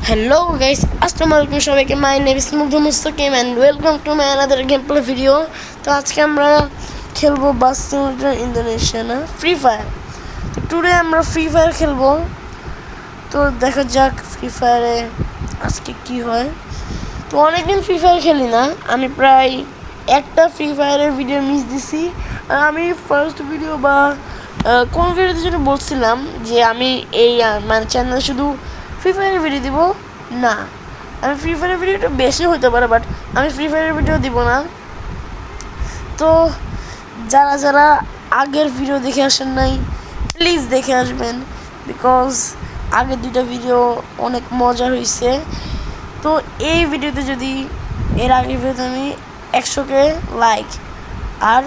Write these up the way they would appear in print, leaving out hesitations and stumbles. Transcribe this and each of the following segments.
Hello guys, Assalamualaikum সবাইকে my name is Mugdhu Mustaqim and welcome to my another gameplay video. তো আজকে আমরা খেলবো বাস সিমুলেটর ইন্দোনেশিয়া না ফ্রি ফায়ার। তো টুডে আমরা ফ্রি ফায়ার খেলবো। তো দেখা যাক ফ্রি ফায়ারে আজকে কি হয়। তো অনেকদিন ফ্রি ফায়ার খেলি না, আমি প্রায় একটা ফ্রি ফায়ারের ভিডিও মিস দিছি। আর আমি ফার্স্ট ভিডিও বা কোন ভিডিওতে যেন বলছিলাম যে আমি এই মানে চ্যানেলে শুধু ফ্রি ফায়ারের ভিডিও দিব না, আমি ফ্রি ফায়ারের ভিডিওটা বেশি হতে পারে বাট আমি ফ্রি ফায়ারের ভিডিও দিব না। তো যারা যারা আগের ভিডিও দেখে আসেন নাই প্লিজ দেখে আসবেন, বিকজ আগের দুইটা ভিডিও অনেক মজা হয়েছে। তো এই ভিডিওতে যদি এর আগের ভিডিওতে আমি 100K লাইক আর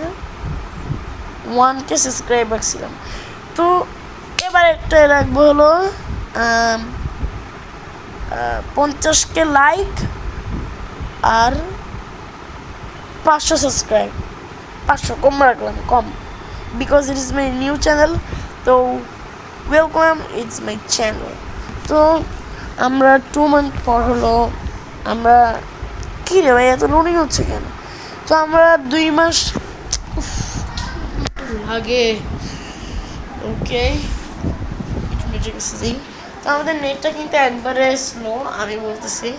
1K সাবস্ক্রাইবার ছিলাম, তো এবার একটা রাখবো হলো 50K লাইক আর 500 সাবস্ক্রাইব। 500 কম রাখলাম, কম, because it is my new channel. তো ওয়েলকাম, ইটস মাই চ্যানেল। তো আমরা 2 মান্থ পর হলো আমরা কী রে ভাই এত লোডিং হচ্ছে কেন? তো আমরা 2 মাস লাগে। ওকে, তো আমাদের নেটটা কিন্তু একবারে স্লো, আমি বলতেছি।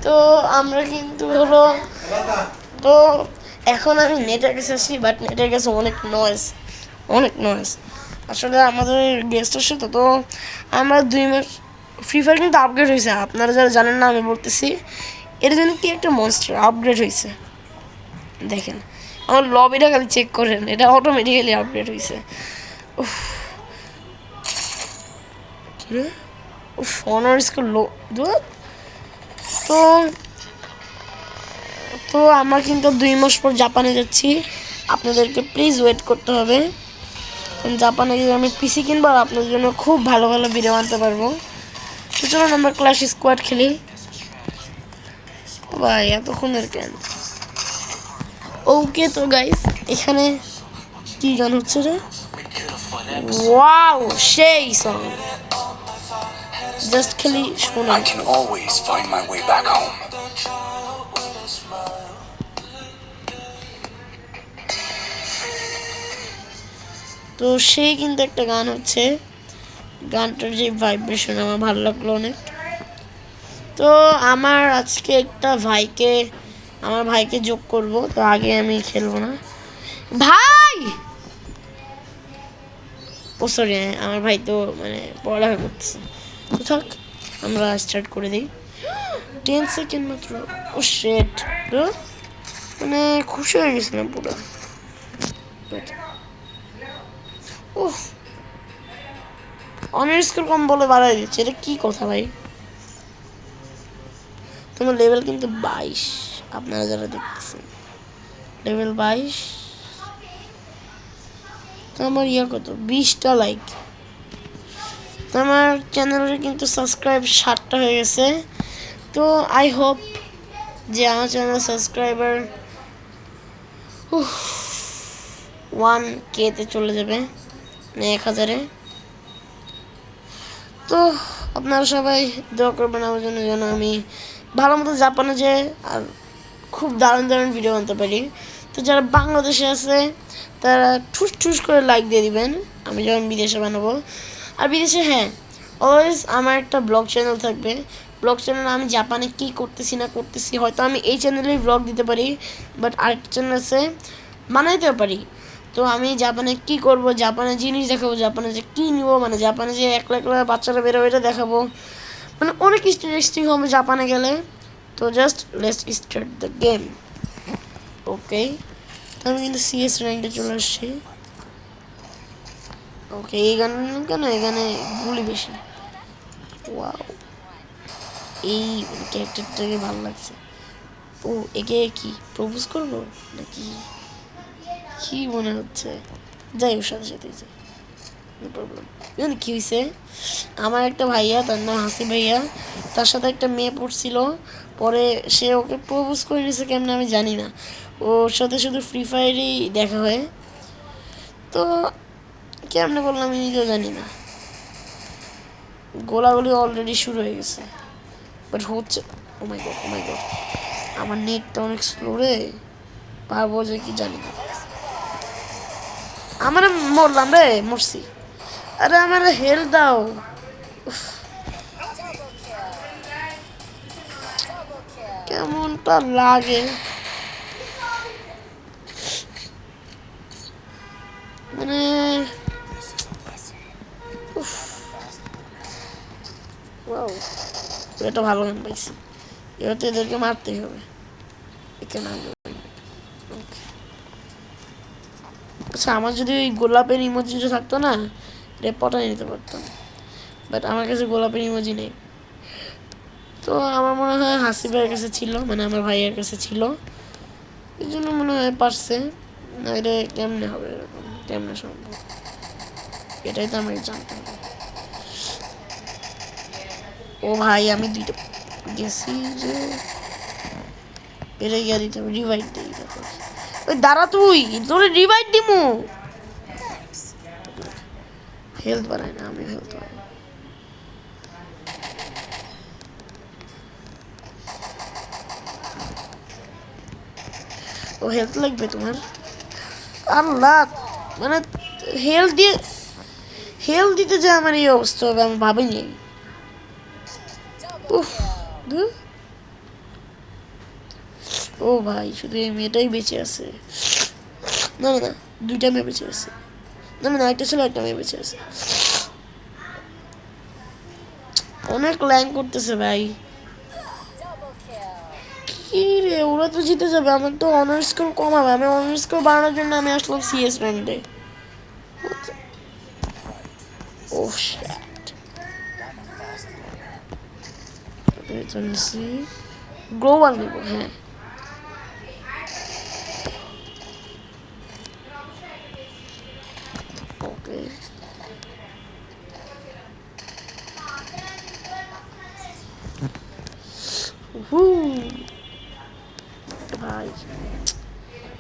তো আমরা কিন্তু হলো, তো এখন আমি নেটের কাছে আসি, বাট নেটের কাছে অনেক নয়েজ। আসলে আমাদের গেস্ট আসে, তো আমরা 2 মাস ফ্রি ফায়ার কিন্তু আপগ্রেড হয়েছে। আপনারা যারা জানেন না আমি বলতেছি, এর জন্য কি একটা মনস্টার আপগ্রেড হয়েছে। দেখেন আমার লবিটা খালি চেক করেন, এটা অটোমেটিক্যালি আপগ্রেড হয়েছে। অনার স্কুল লো। তো তো আমরা কিন্তু 2 মাস পর জাপানে যাচ্ছি, আপনাদেরকে প্লিজ ওয়েট করতে হবে। জাপানে গিয়ে আমি পিসি কিনবো আর আপনাদের জন্য খুব ভালো ভালো ভিডিও আনতে পারবো। তো চলুন আমরা ক্ল্যাশ স্কোয়াড খেলি। ভাই এতক্ষণের কেন? ওকে, তো গাইস এখানে কি গান হচ্ছে রে? ওয়াও, সেই সং, জাস্ট খালি শোনা। I can always find my way back home. তো সেই কিন্তু একটা গান হচ্ছে, গানটার যে ভাইব্রেশন আমার ভালো লাগলো অনেক। তো আমার আজকে আমার ভাইকে যোগ করব, তো আগে আমি খেলবো না ভাই। ও সরি, আমার ভাই তো মানে পড়ালেখা করতেছে। তো থাক, আমরা স্টার্ট করে দিই। 10 সেকেন্ড মাত্র। ও শেট, মানে খুশি হয়ে গেছিলাম পুরো। উফ, অনার স্কোর কম বলে বাড়াই দিচ্ছে, এটা কি কথা ভাই? তোমার লেভেল কিন্তু 22, আপনারা যারা দেখতেছেন লেভেল 22। তো আমার কত 20টা লাইক। তো আমার চ্যানেলের কিন্তু সাবস্ক্রাইব 60টা হয়ে গেছে। তো আই হোপ যে আমার চ্যানেল সাবস্ক্রাইবার 1K-তে চলে যাবে, মানে 1000-এ। তো আপনারা সবাই দোয়া করবেন আমার জন্য, যেন আমি ভালো মতো জাপানে যে আর খুব দারুণ ভিডিও আনতে পারি। তো যারা বাংলাদেশে আছে তারা ঠুস করে লাইক দিয়ে দিবেন, আমি যখন বিদেশে বানাবো। আর বিদেশে হ্যাঁ, অলওয়েজ আমার একটা ব্লগ চ্যানেল থাকবে। ব্লগ চ্যানেলে আমি জাপানে কী করতেছি না করতেছি, হয়তো আমি এই চ্যানেলেই ব্লগ দিতে পারি, বাট আরেকটা চ্যানেল আছে বানাইতেও পারি। তো আমি জাপানে কি করব, জাপানে জিনিস দেখাবো, জাপানে যে কী নিব, মানে জাপানে যে একলা বাচ্চারা বেরো এটা দেখাবো, মানে অনেক ইন্টারেস্টিং হবে জাপানে গেলে। তো just let's start the game. Okay, তো আমি কিন্তু CS র্যাঙ্কে চলে আসছি। ওকে, এই গান কেন, এখানে গুলি বেশি। ওয়াও, এই ক্যারেক্টারটাকে ভালো লাগছে। ও একে কি প্রপোজ করবো নাকি কি মনে হচ্ছে? যাই ওর সাথে যাই, নো প্রবলেম। জানি কী হয়েছে, আমার একটা ভাইয়া, তার নাম হাসি ভাইয়া, তার সাথে একটা মেয়ে পড়ছিল, পরে সে ওকে প্রপোজ করে নিয়েছে কেমন আমি জানি না। ওর সাথে শুধু ফ্রি ফায়ারেই দেখা হয়, তো কেমনে বললাম আমি নিজেও জানি না। গোলাগুলি অলরেডি শুরু হয়ে গেছে, বাট হচ্ছে। ও my god, O my god, আমার নেটটা অনেক স্লো রে, পারবো যে কি জানি না। আমার মরলাম রে, মরছি। আরে আমার হেলথ দাও। উফ, কেমনটা লাগে মানে। ওয়াও, এটা ভালো গান পাইছি। এবার তো এদেরকে মারতেই হবে। এখানে আচ্ছা, আমার যদি ওই গোলাপের ইমোজিটা থাকতো না, এটা পটাই নিতে পারতাম, বাট আমার কাছে গোলাপের ইমোজি নেই। তো আমার মনে হয় হাসি ভাইয়ের কাছে ছিল, মানে আমার ভাইয়ের কাছে ছিল, এই জন্য মনে হয় পারছে। না এটা কেমনে হবে, এরকম কেমনে সম্ভব, এটাই তো আমাকে জানতে হবে। ও ভাই, আমি দুইটা গেছি যে এটা গিয়া দিতে হবে, রিভাইড দিই। ওই দাঁড়া, তুই তোরে রিভাইড দিমু। হেলথ বাড়াই না, আমি হেলথ বাড়াই। ও হেলথ লাগবে তোমার? আল্লাহ, মানে হেলথ দিতে যে আমার এই অবস্থা হবে আমি ভাবিনি। উফ, ও ভাই, শুধু এই মেয়েটাই বেঁচে আছে। না না না, দুইটা মেয়ে বেঁচে আছে। না না, একটা ছিল, একটা মেয়ে বেঁচে আছে। অনেক ল্যাং করতেছে ভাই। কি রে, ওরা তো জিতে যাবে, আমার তো অনার স্কোর কমাবে। আমি অনার স্কোর বাড়ানোর জন্য আমি আসলাম সিএস র্যাঙ্কে। ও শিট, গ্লোবাল নেব। হ্যাঁ, ওকে। ভাই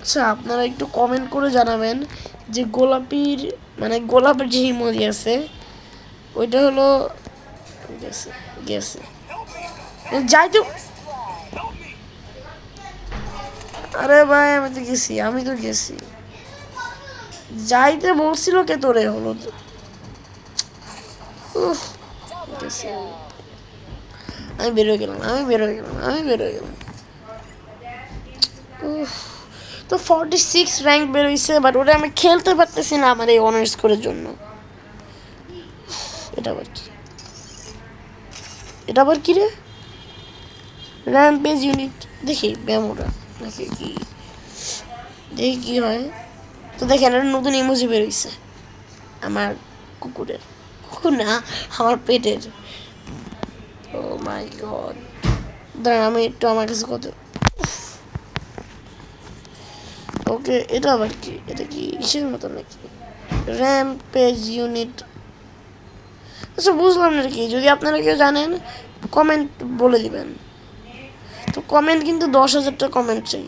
আচ্ছা, আপনারা একটু কমেন্ট করে জানাবেন যে গোলাপির, মানে গোলাপের যে ইমোজি আছে ওইটা হলো গেছে গেছে যাই তো। আরে ভাই, আমি তো গেছি, আমি তো গেছি। যাইতে বলছিল কে তোরে, হলো তো। উফ, গেছি। আমি বেরোয় গেলাম, আমি বেরোয় গেলাম, আমি বেরোয় গেলাম। উফ, তো 46 র্যাঙ্ক বেরোইছে, বাট ওটা আমি খেলতে পারতেছি না আমার এই অনার্স স্কোরের জন্য। এটা আবার কি, এটা আবার কি রে? র্যাম্পেজ ইউনিট, দেখি ব্যামোরা নাকি কি, দেখি কি হয়। তো দেখেন, একটা নতুন ইমোজি বেরোইছে আমার কুকুরের, কুকুর না, আমার পেটের। ও মাই গড, দাঁড়ান আমি একটু, আমার কাছে কত। ওকে, এটা আবার কি, এটা কি ইসের মতো নাকি? র্যাম্পেজ ইউনিট, আচ্ছা বুঝলাম না কি। যদি আপনারা কেউ জানেন কমেন্ট বলে দিবেন। তো কমেন্ট কিন্তু 10,000টা কমেন্ট চাই,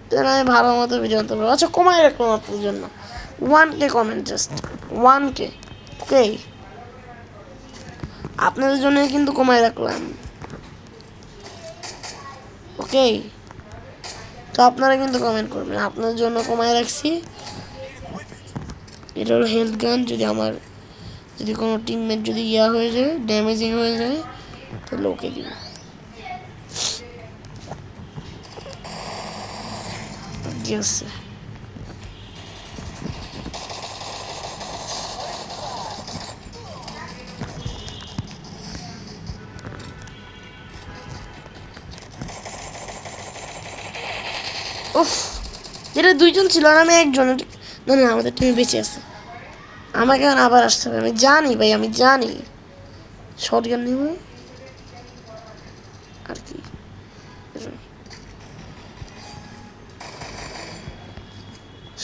তাহলে আমি ভালো মতো ভিডিও আনতে পারবো। আচ্ছা, কমাই রাখলাম আপনার জন্য 1K কমেন্ট, জাস্ট 1K। ওকে, আপনাদের জন্য কিন্তু কমাই রাখলাম। ওকে, তো আপনারা কিন্তু কমেন্ট করবেন, আপনার জন্য কমায় রাখছি। এটা হলো হেলথ গান। যদি কোনো টিমমেট যদি হয়ে যায়, ড্যামেজিং হয়ে যায়, তাহলে ওকে দিব। গেছে, উফ, যেটা দুইজন ছিল আর আমি একজন। না না, আমাদের টিমে বেঁচে আছে। আমাকে আবার আসতে হবে, আমি জানি ভাই, আমি জানি। শর্ট গান নিব আর কি,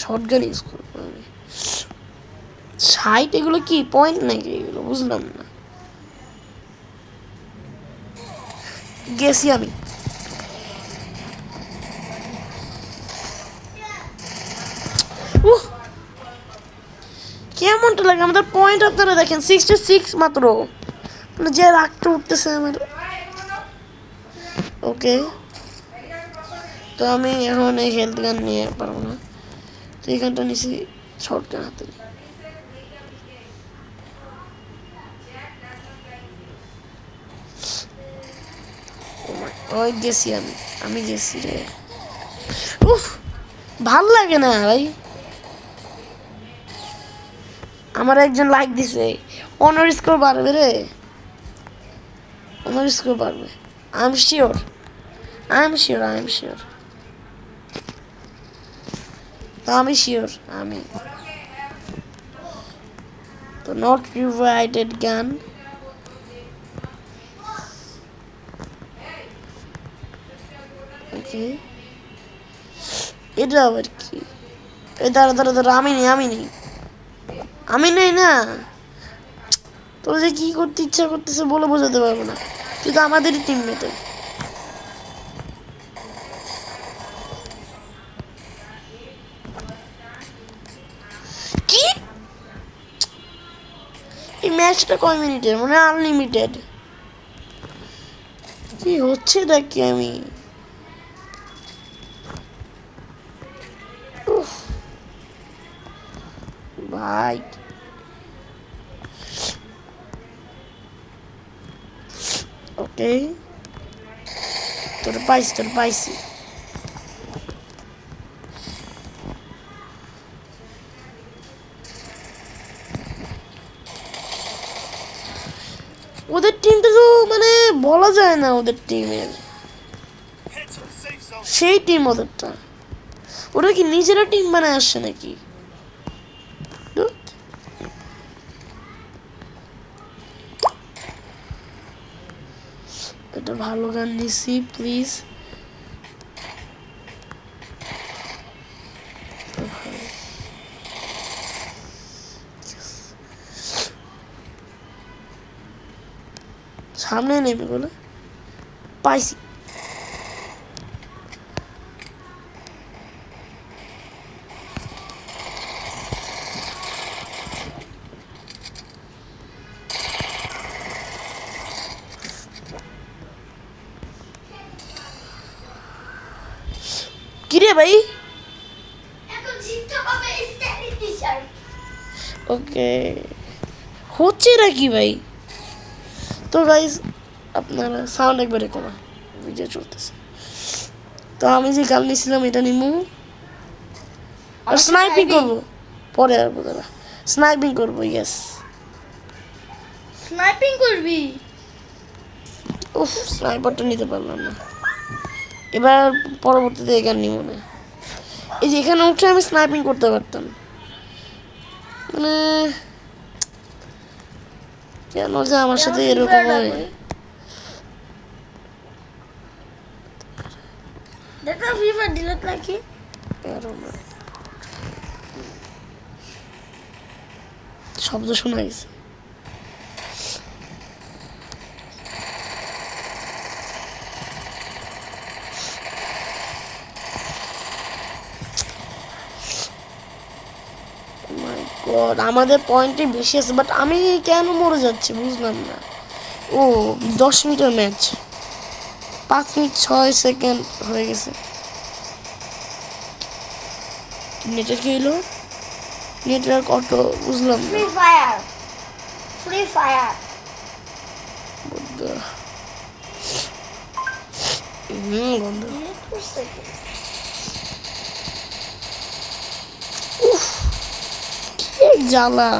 শর্ট গান ইউজ করবো আমি। সাইট, এগুলো কি পয়েন্ট নাকি, এগুলো বুঝলাম না। গেছি আমি। কেমনটা ঘন্টা লাগে আমাদের পয়েন্ট আপনারা দেখেন 66 মাত্র মানে যে রাগটা উঠতেছে আমার ওকে তো আমি এখন এই হেলথ গান নিয়ে পারবো না তো এই গানটা নিছি শর্ট গান হাতে ওই গেছি আমি গেছি রে উফ ভাল লাগে না ভাই আমার একজন লাইক দিছে অনার স্কোর বাড়বে রে অনার স্কোর বাড়বে আই এম শিওর তো আমি শিওর আমি তো নট প্রোভাইডেড গান ওকে এটা আবার কি এই দাঁড়া আমি নেই না তোর যে কি করতে ইচ্ছা করতেছে বলে বোঝাতে পারবো না তুই তো আমাদেরই টিমমেট কি এই ম্যাচটা কয় মিনিটের মনে হয় আনলিমিটেড কি হচ্ছে নাকি আমি ভাই ওকে তোর পাইছি ওদের টিমটা তো মানে বলা যায় না ওদের টিমের সেই টিম ওদেরটা ওরা কি নিজেরা টিম বানায় আসছে নাকি এটা ভালো গান দিছি প্লিজ সামনে নেমে বলে পাইছি কিরে ভাই ওকে হচ্ছে নাকি ভাই তো গাইস আপনারা সাউন্ড একবারে কমা ভিডিও চলতেছে তো আমি যে গান নিয়েছিলাম এটা নিমু আর স্নাইপিং করবো পরে আর বোঝা স্নাইপিং করবো ইয়েস স্নাইপিং করবি উফ স্নাইপারটা নিতে পারলাম না এবার পরবর্তীতে এই গান নিব না এই যে এখানে উঠে আমি স্নাইপিং করতে পারতাম মানে কেন যে আমার সাথে এরকম হয় দেখা ফিফা ডিলিট নাকি শব্দ শোনা গেছে আমাদের পয়েন্টে বেশি আছে বাট আমি কেন মরে যাচ্ছি বুঝলাম না ও 10 মিনিটের ম্যাচ 5 মিনিট 6 সেকেন্ড হয়ে গেছে নেটের কি হলো নেটওয়ার্ক অটো বুঝলাম না ফ্রি ফায়ার বন্ধু কি জ্বালা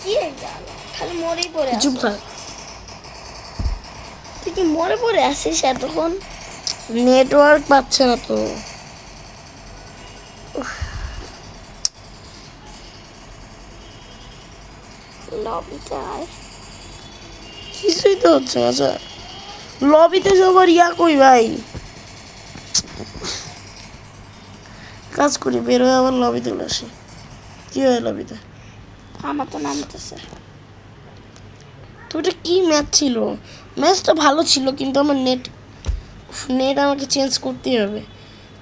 কি জ্বালা খালি মরেই পড়ে চুপ থাক তুই কি মরে পড়ে আসিস এতক্ষণ নেটওয়ার্ক পাচ্ছে না তো লবিতে আয় কিছুই তো হচ্ছে না আচ্ছা লবিতে যাবার ইয়া কই ভাই কাজ করি বের হয়ে আবার লবিতে চলে আসি কি হয় লবিতে আমার তো নামতেছে তো এটা কি ম্যাচ ছিল ম্যাচটা ভালো ছিল কিন্তু আমার নেট আমাকে চেঞ্জ করতেই হবে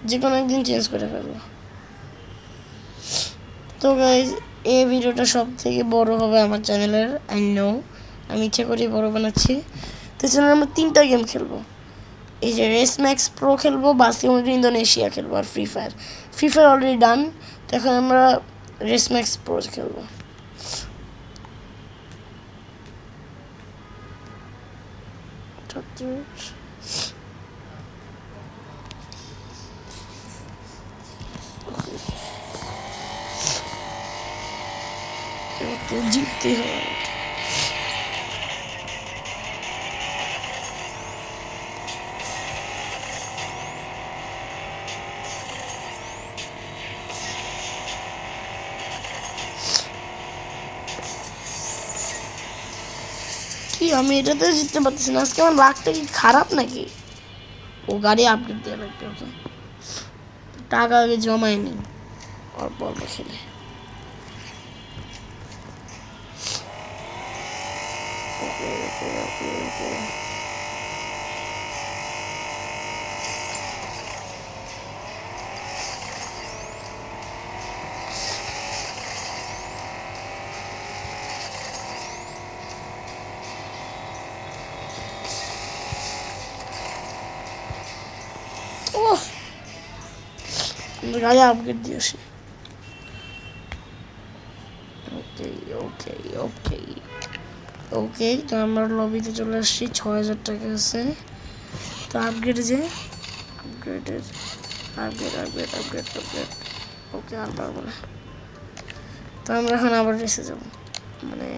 যে কোনো একদিন চেঞ্জ করে ফেলবো তো গাইজ এই ভিডিওটা সব থেকে বড় হবে আমার চ্যানেলের, আই নো। আমি ইচ্ছা করি বড় বানাচ্ছি। তো চ্যানেলে আমরা 3টা গেম খেলবো। এই যে রেস ম্যাক্স প্রো খেলবো, বাস সিমুলেটর ইন্দোনেশিয়া খেলবো, আর free fire. Free fire already done, তো এখন আমরা রেস ম্যাক্স প্রো খেলবো। জিততে হয়। কি আমি এটাতে জিততে পারতেছি না আজকে? আমার লাকটা কি খারাপ নাকি? ও গাড়ি আপডেট দেওয়া লাগবে, ওকে। টাকা আগে জমাই নি, অল্প অল্প খেলে। ওকে ওকে ওকে ওকে ওহ, গাড়ি আপগ্রেড দিয়েছি। ওকে ওকে ওকে ওকে, তো আমরা লবিতে চলে আসছি। 6000 টাকা আছে। তো আপগ্রেড যে আপগ্রেডের আপগ্রেড আপগ্রেড আপগ্রেড আপগ্রেড ওকে, আর পারবো না। তো আমরা এখন আবার রেসে যাবো, মানে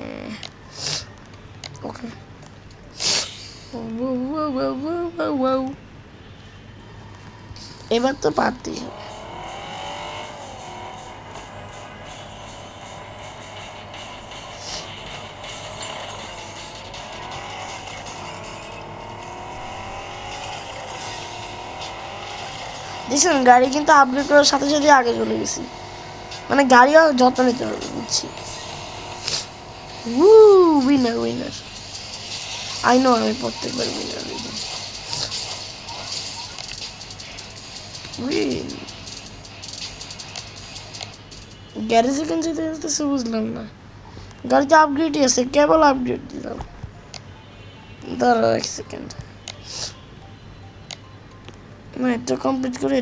ওকে। এবার তো পারতেই হবে। দেখছেন, গাড়ি কিন্তু আপগ্রেড করার সাথে সাথে আগে চলে গেছি, মানে গাড়িও যত্ন নিতে হবে, বুঝছি। উইনার উইনার, আই নো, আমি প্রত্যেকবার উইনার উইন। গ্যারেজে কেন যেতে যেতেছে বুঝলাম না। গাড়িতে আপগ্রেডই আছে, কেবল আপগ্রেড দিলাম। দাঁড়াও 1 সেকেন্ড, না এটা কমপ্লিট করে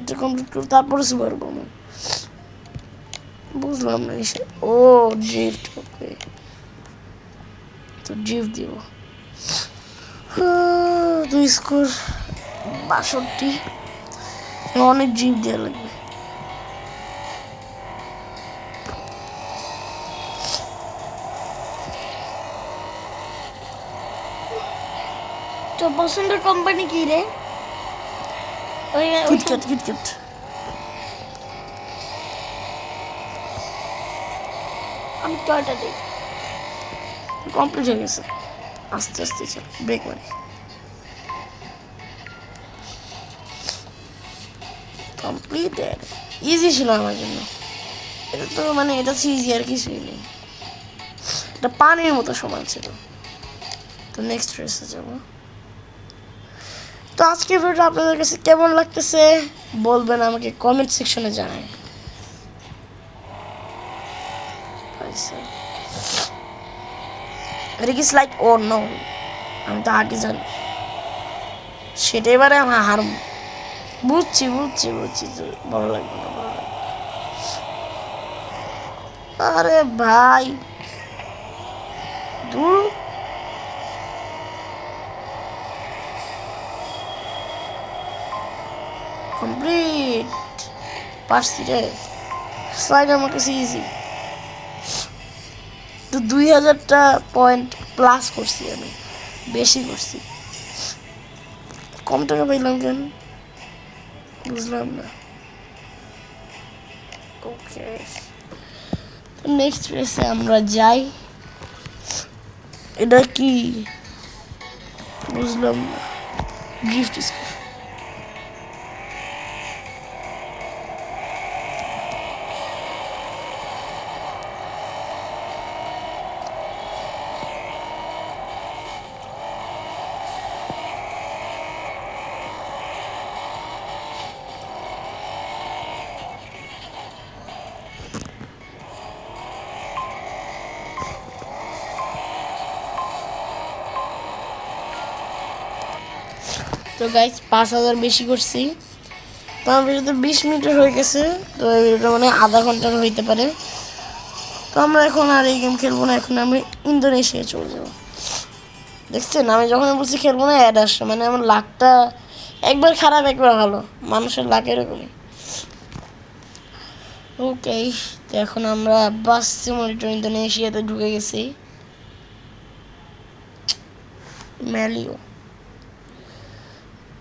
তারপরে সুপার পাবো। বুঝলাম না এসে। ও ড্রিফট, ওকে, তো ড্রিফট দিব। 2 স্কোর 62, অনেক ড্রিফট দেওয়া লাগবে। তো পছন্দের কোম্পানি কি রে? KitKat KitKat. আমি টয়টা দিই। কমপ্লিট হয়ে গেছে, আস্তে আস্তে চল, ব্রেক মারি। কমপ্লিটেড, ইজি ছিল আমার জন্য। এটা তো মানে এটা ইজি, আর কিছুই নেই, এটা পানির মতো সমান ছিল। তো নেক্সট রেসে যাব। তো আজকে ভিডিওটা আপনাদের কাছে কেমন লাগতেছে বলবেন, আমাকে কমেন্ট সেকশনে জানাই। এটা কি স্লাইড? ও নো, আমি তো আগে জানি সেটা। এবারে আমি হারব, বুঝছি বুঝছি বুঝছি, ভালো লাগবে না, ভালো লাগবে। আরে ভাই দূর, কমপ্লিট, পারছি রে। স্লাইড আমার কাছে ইজি। তো 2000টা পয়েন্ট প্লাস করছি, আমি বেশি করছি। কম টাকা পাইলাম কেন বুঝলাম না। ওকে, নেক্সট রেসে আমরা যাই। এটা কি বুঝলাম না, গিফট স্কোর। তো গাইস 5000 বেশি করছি। তো আমার ভিডিওতে 20 মিনিটের হয়ে গেছে। তো এই ভিডিওটা মানে আধা ঘন্টার হইতে পারে। তো আমরা এখন আর এই গেম খেলবো না, এখন আমরা ইন্দোনেশিয়া চলে যাবো। দেখছেন আমি যখন বলছি খেলবো না অ্যাড আসছে, মানে আমার লাকটা একবার খারাপ একবার ভালো, মানুষের লাক এরকমই। ওকে, তো এখন আমরা বাস সিমুলেটর ইন্দোনেশিয়াতে ঢুকে গেছি। ম্যালিও।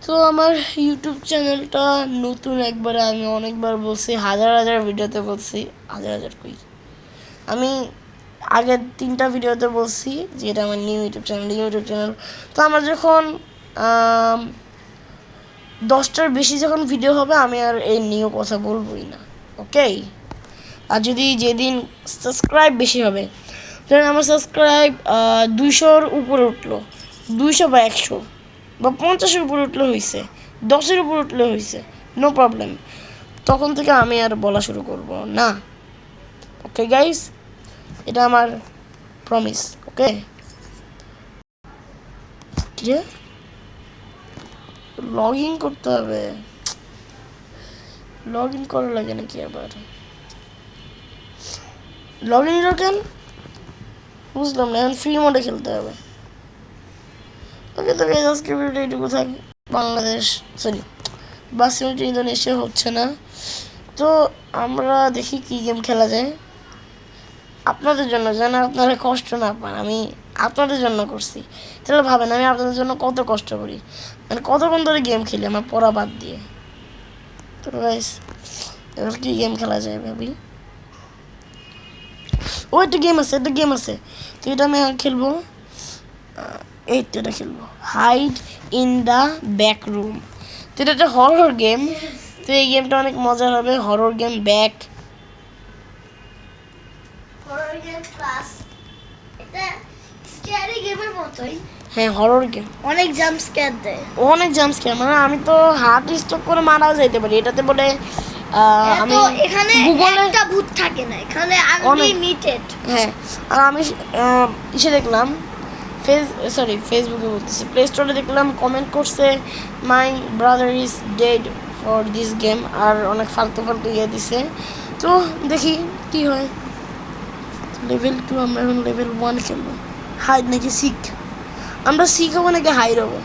তো আমার ইউটিউব চ্যানেলটা নতুন, একবারে আমি অনেকবার বলছি, হাজার হাজার ভিডিওতে বলছি, হাজার হাজার কই, আমি আগের 3টা ভিডিওতে বলছি যে এটা আমার নিউ ইউটিউব চ্যানেল। তো আমার যখন 10টার বেশি যখন ভিডিও হবে আমি আর এই নিউ কথা বলবোই না। ওকে, আর যদি যেদিন সাবস্ক্রাইব বেশি হবে, ধরেন আমার সাবস্ক্রাইব 200-র উপরে উঠলো, 200 বা 100 বা 50-এর উপরে উঠলে হয়েছে, 10-এর উপরে উঠলে হয়েছে, নো প্রবলেম, তখন থেকে আমি আর বলা শুরু করব না। ওকে গাইস, এটা আমার প্রমিস। ওকে, লগ ইন করতে হবে, লগ ইন করা লাগে নাকি আবার? লগ ইন কেন বুঝলাম না, এখন ফ্রি মোডে খেলতে হবে। ওকে, তো আজকে ভিডিও এইটুকু থাক। বাংলাদেশ সরি বাসিমটি ইন্দোনেশিয়া হচ্ছে না, তো আমরা দেখি কি গেম খেলা যায় আপনাদের জন্য, যেন আপনারা কষ্ট না পান। আমি আপনাদের জন্য করছি, তাহলে ভাবেন আমি আপনাদের জন্য কত কষ্ট করি, মানে কতক্ষণ ধরে গেম খেলি আমার পড়া বাদ দিয়ে। তো গাইস এবার কি গেম খেলা যায় ভাবি। ও একটা গেম আছে, তো এটা আমি খেলবো, এটা খেলবো, hide in the back room. তো এটা একটা হরর গেম, তো এই গেমটা অনেক মজার হবে। হরর গেম ব্যাক ক্লাস, এটা স্ক্যারি গেমের মতোই। হ্যাঁ, হরর গেম, অনেক জাম্প স্ক্যার দেয়। অনেক জাম্প স্ক্যার, মানে আমি তো হার্ট স্টপ করে মারাও যাইতে পারি এটাতে বলে। আমি তো এখানে গুগলে একটা ভূত থাকে না, এখানে আনলিমিটেড। হ্যাঁ, আর আমি ইসে দেখলাম, ফেসবুকে বলতেছি, প্লে স্টোরে দেখলাম কমেন্ট করছে my brother is dead for this game, আর অনেক ফালতু ইয়ে দিছে। তো দেখি কি হয়। লেভেল 2, আমরা এখন লেভেল 1 খেলবো। হাইড নাকি সিক? আমরা সিক হবো নাকি হাইড হবো?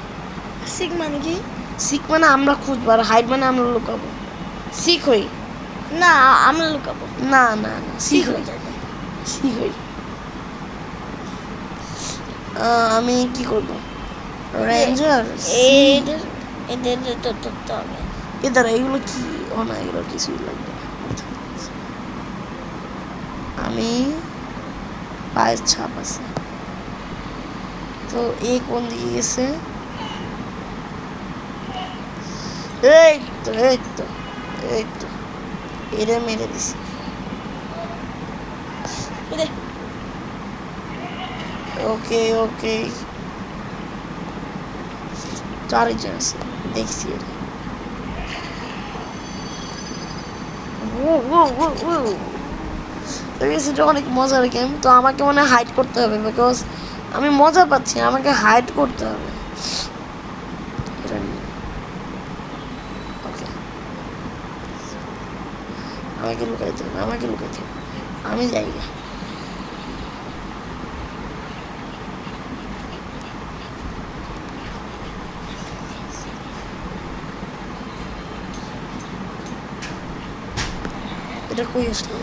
সিক মানে কি? সিক মানে আমরা খুঁজবো, আর হাইড মানে আমরা লুকাবো। সিক হই না, আমরা লুকাবো। না না না, সিক সিক হয়ে হই, যাবে। সিক হই। আমি কি করবো? রেঞ্জার এদের তো ধরতে হবে। এদারা এগুলো কি? ও না, এগুলো কিছুই লাগবে না। আমি পায়ের ছাপ আছে, তো এই কোন দিকে গেছে? এই তো এরে মেরে দিছি। ওকে চারজন আছে, দেখছি এর। এটা অনেক মজার গেম, তো আমাকে মনে হয় হাইড করতে হবে, বিকজ আমি মজা পাচ্ছি, আমাকে হাইড করতে হবে। ওকে, আমাকে লুকাইতে হবে, আমি যাই। এটা কই আসলো?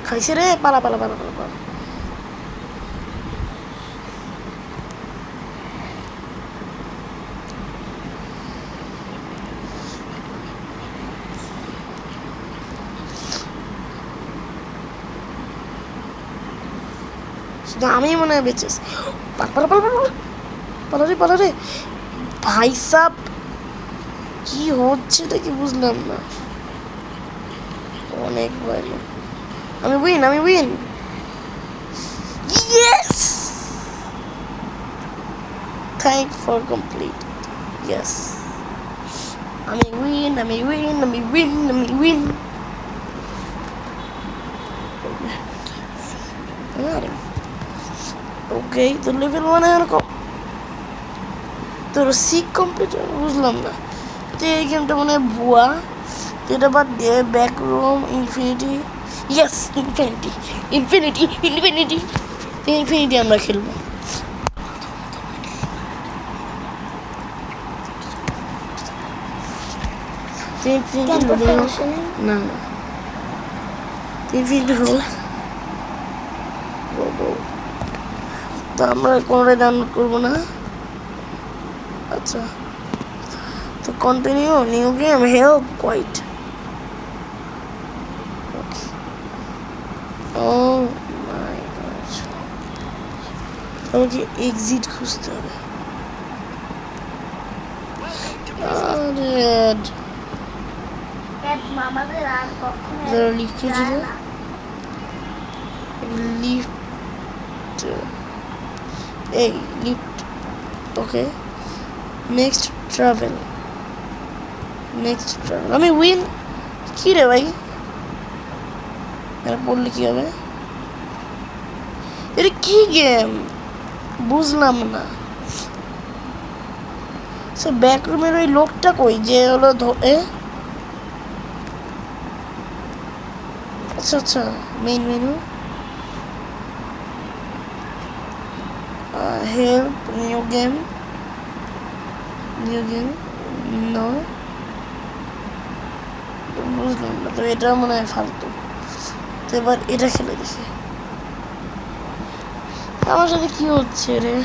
খাইছে রে, পালা। শুধু আমি মনে হয় বেঁচে আছি। পালা রে ভাই সাব, কি হচ্ছে এটা কি বুঝলাম না। অনেক ভালো, আমি win. Yes, thank for complete. Yes আমি উইন ওকে তো লেভেল 1 এরকম তোর সিক কমপ্লিট বুঝলাম না তো এই গেমটা মনে হয় ভুয়া তো এটা বাদ দিয়ে back room infinity yes infinity আমরা খেলবো না ইনফিনিটি হল তো আমরা কোনোটাই ডাউনলোড করবো না আচ্ছা তো continue new game help quite oh my god আমাকে এক্সিট খুঁজতে হবে আমাদের আর কখনো যারা লিফট যায় না। লিফট এই লিফট ওকে নেক্সট ট্রাভেল আমি উইন কি রে ভাই এটা পড়লে কি হবে এটা কি গেম বুঝলাম না সে ব্যাকরুমের ওই লোকটা কই যে হলো আচ্ছা main menu help new game no বুঝলাম না তো এটা মনে হয় ফালতু তো এবার এটা খেলে দেখি আমার সাথে কি হচ্ছে রে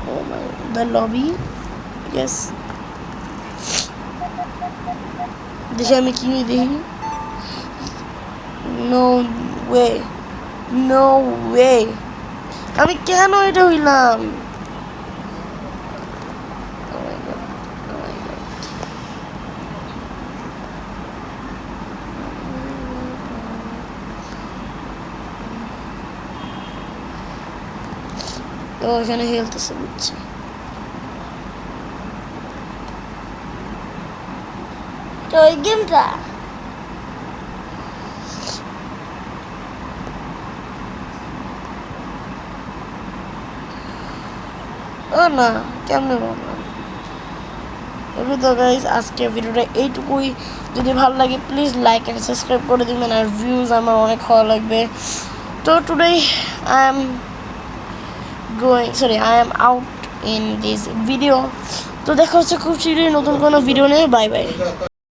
ও মাই দ্য লবি ইয়েস দেখি আমি কি দেখি নো ওয়ে আমি কেন এটা হইলাম ও এখানে হেলথ আছে বুঝছি তো ওই গেমটা ও না কেমনে বললাম ওকে তো গাইজ আজকে ভিডিওটা এইটুকুই যদি ভালো লাগে প্লিজ লাইক অ্যান্ড সাবস্ক্রাইব করে দিবেন আর ভিউজ আমার অনেক ভালো লাগবে তো today I am out in this video তো দেখা হচ্ছে খুব শীঘ্রই নতুন কোনো ভিডিও নিয়ে বাই